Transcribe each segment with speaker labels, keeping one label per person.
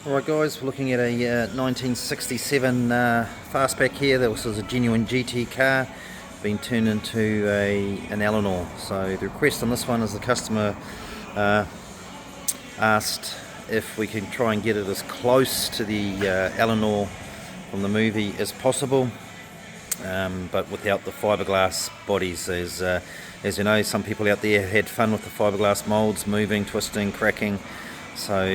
Speaker 1: Alright guys, we're looking at a 1967 Fastback here. That was a genuine GT car, been turned into an Eleanor. So the request on this one is the customer asked if we can try and get it as close to the Eleanor from the movie as possible, but without the fiberglass bodies. As you know, some people out there had fun with the fiberglass molds, moving, twisting, cracking. So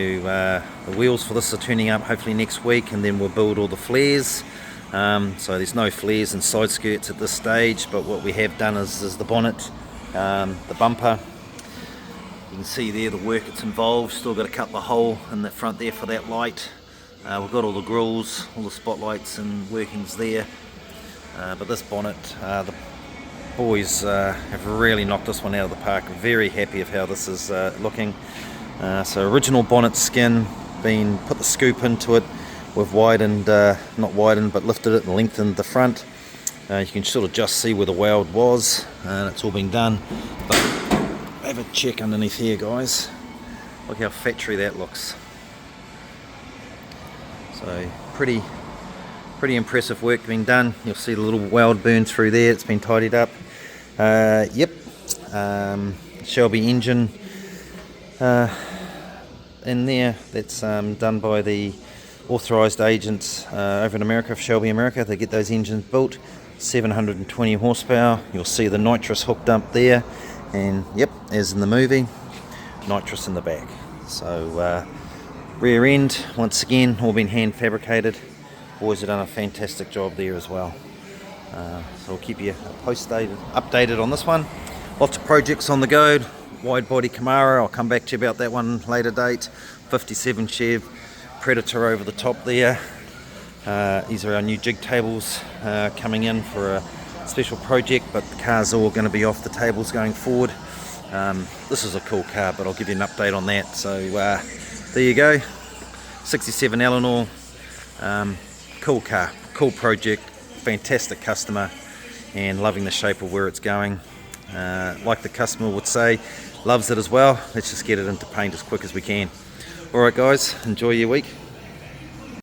Speaker 1: the wheels for this are turning up hopefully next week, and then we'll build all the flares. So there's no flares and side skirts at this stage, but what we have done is the bonnet, the bumper. You can see there the work that's involved. Still got to cut the hole in the front there for that light. We've got all the grills, all the spotlights and workings there. But this bonnet, the boys have really knocked this one out of the park. Very happy of how this is looking. So original bonnet skin, put the scoop into it. We've widened, not widened, but lifted it and lengthened the front. You can sort of just see where the weld was, and it's all been done. But have a check underneath here, guys. Look how factory that looks. So pretty impressive work being done. You'll see the little weld burn through there. It's been tidied up. Shelby engine in there. That's done by the authorised agents over in America, for Shelby America. They get those engines built. 720 horsepower. You'll see the nitrous hooked up there, and yep, as in the movie, nitrous in the back. So rear end, once again, all been hand fabricated. Boys have done a fantastic job there as well. So we'll keep you updated on this one. Lots of projects on the go. Wide body Camaro, I'll come back to you about that one later date. 57 Chev Predator over the top there. These are our new jig tables coming in for a special project, but the car's all going to be off the tables going forward. This is a cool car, but I'll give you an update on that. So there you go, 67 Eleanor. Cool car, cool project, fantastic customer, and loving the shape of where it's going. Like the customer would say, loves it as well. Let's just get it into paint as quick as we can. Alright guys, enjoy your week.